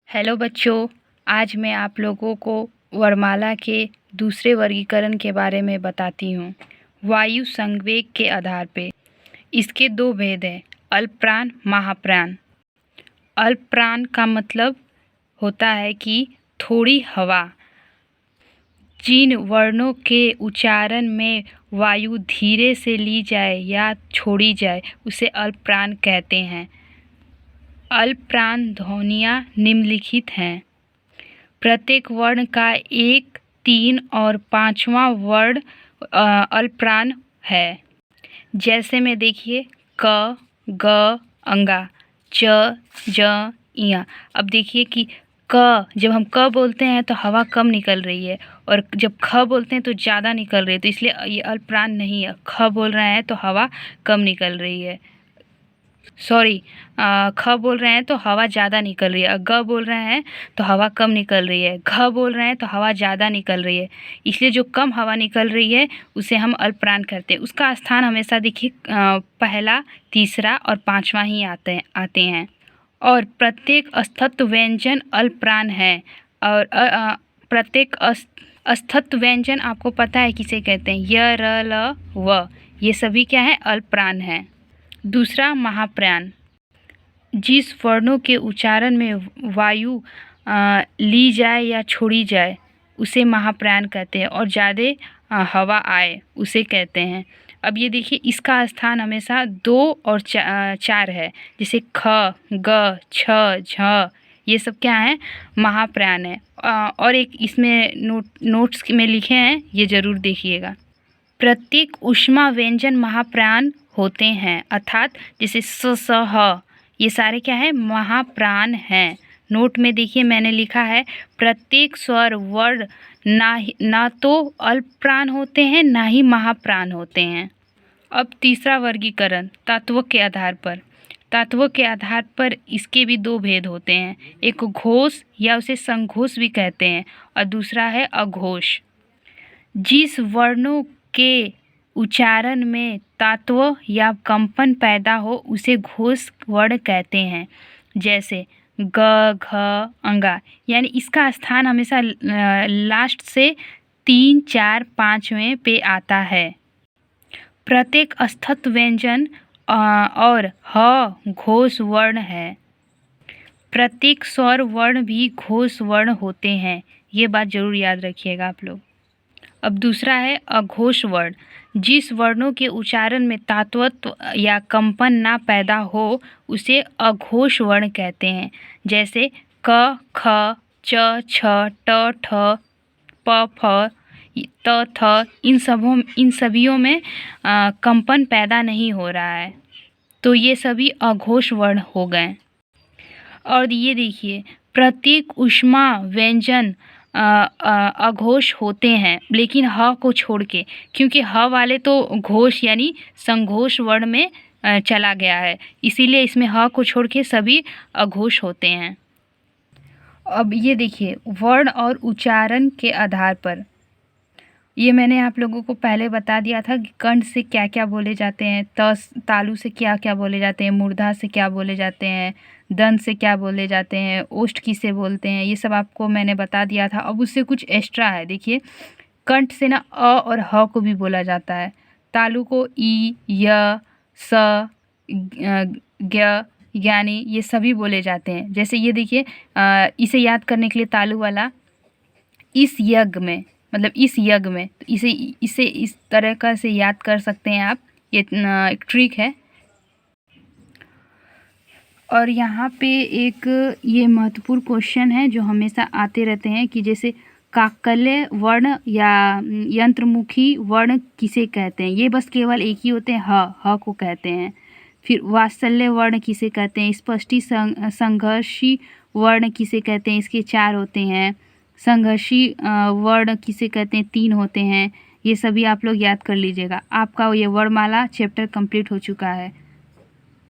Hello बच्चों, आज मैं आप लोगों को वर्णमाला के दूसरे वर्गीकरण के बारे में बताती हूँ। वायु संवेग के आधार पे इसके दो भेद हैं, अल्पप्राण, महाप्राण। अल्पप्राण का मतलब होता है कि थोड़ी हवा। जिन वर्णों के उच्चारण में वायु धीरे से ली जाए या छोड़ी जाए उसे अल्पप्राण कहते हैं। अल्पप्राण ध्वनियाँ निम्नलिखित हैं। प्रत्येक वर्ण का 1, 3 और 5वां वर्ण अल्पप्राण है। जैसे में देखिए क, ग, अंगा, च, ज, इया। अब देखिए कि क, जब हम क बोलते हैं तो हवा कम निकल रही है और जब ख बोलते हैं तो ज़्यादा निकल रही है, तो इसलिए ये अल्पप्राण नहीं है। ख बोल रहे हैं तो हवा कम निकल रही है, सॉरी, ख बोल रहे हैं तो हवा ज़्यादा निकल रही है, ग बोल रहे हैं तो हवा कम निकल रही है, घ बोल रहे हैं तो हवा ज़्यादा निकल रही है। इसलिए जो कम हवा निकल रही है उसे हम अल्पप्राण करते हैं। उसका स्थान हमेशा देखिए पहला, तीसरा और 5वां ही आते हैं। और प्रत्येक अस्थत्व व्यंजन अल्पप्राण है। और प्रत्येक अस्थत्व व्यंजन आपको पता है किसे कहते हैं, य, र, ल, व, ये सभी क्या है, अल्पप्राण हैं। दूसरा, महाप्राण। जिस वर्णों के उच्चारण में वायु ली जाए या छोड़ी जाए उसे महाप्राण कहते हैं और ज़्यादा हवा आए उसे कहते हैं। अब ये देखिए इसका स्थान हमेशा 2 और 4 है। जैसे ख, ग, छ, झ, ये सब क्या है, महाप्राण है। और एक इसमें नोट्स में लिखे हैं, ये ज़रूर देखिएगा। प्रत्येक ऊष्मा व्यंजन महाप्राण होते हैं, अर्थात जैसे स, स, ह, ये सारे क्या है, महाप्राण हैं। नोट में देखिए मैंने लिखा है प्रत्येक स्वर वर्ण ना तो अल्पप्राण होते हैं ना ही महाप्राण होते हैं। अब तीसरा वर्गीकरण तत्व के आधार पर। तत्व के आधार पर इसके भी दो भेद होते हैं, एक घोष या उसे संघोष भी कहते हैं और दूसरा है अघोष। जिस वर्णों के उच्चारण में तात्व या कंपन पैदा हो उसे घोष वर्ण कहते हैं। जैसे ग, घ, अंगा, यानी इसका स्थान हमेशा लास्ट से 3, 4, 5वें पे आता है। प्रत्येक अस्थत्व व्यंजन और ह घोष वर्ण है। प्रत्येक स्वर वर्ण भी घोष वर्ण होते हैं, ये बात जरूर याद रखिएगा आप लोग। अब दूसरा है अघोष वर्ण। जिस वर्णों के उच्चारण में तात्वत्व या कंपन ना पैदा हो उसे अघोष वर्ण कहते हैं। जैसे क, ख, च, छ, ट, ठ, प, फ, त, थ, इन सभियों में कंपन पैदा नहीं हो रहा है, तो ये सभी अघोष वर्ण हो गए। और ये देखिए प्रत्येक ऊष्मा व्यंजन अघोष होते हैं, लेकिन ह को छोड़ के, क्योंकि ह वाले तो घोष यानी संघोष वर्ण में चला गया है, इसीलिए इसमें ह को छोड़ के सभी अघोष होते हैं। अब ये देखिए वर्ण और उच्चारण के आधार पर, ये मैंने आप लोगों को पहले बता दिया था कि कंठ से क्या क्या बोले जाते हैं, तालु से क्या क्या बोले जाते हैं, मूर्धा से क्या बोले जाते हैं, दंत से क्या बोले जाते हैं, ओष्ठ किसे बोलते हैं, ये सब आपको मैंने बता दिया था। अब उससे कुछ एक्स्ट्रा है, देखिए कंठ से ना अ और ह को भी बोला जाता है, तालु को ई, य, स, ज्ञ, ज्ञानी, ये सभी बोले जाते हैं। जैसे ये देखिए इसे याद करने के लिए तालु वाला इस यज्ञ में, मतलब इस यज्ञ में, तो इसे इस तरह का से याद कर सकते हैं आप, ये एक ट्रिक है। और यहाँ पे एक ये महत्वपूर्ण क्वेश्चन है जो हमेशा आते रहते हैं कि जैसे काकल्य वर्ण या यंत्रमुखी वर्ण किसे कहते हैं, ये बस केवल एक ही होते हैं, ह को कहते हैं। फिर वात्सल्य वर्ण किसे कहते हैं, स्पष्टी संघर्षी वर्ण किसे कहते हैं, इसके 4 होते हैं। संघर्षी वर्ण किसे कहते हैं, 3 होते हैं। ये सभी आप लोग याद कर लीजिएगा। आपका ये वर्णमाला चैप्टर कंप्लीट हो चुका है।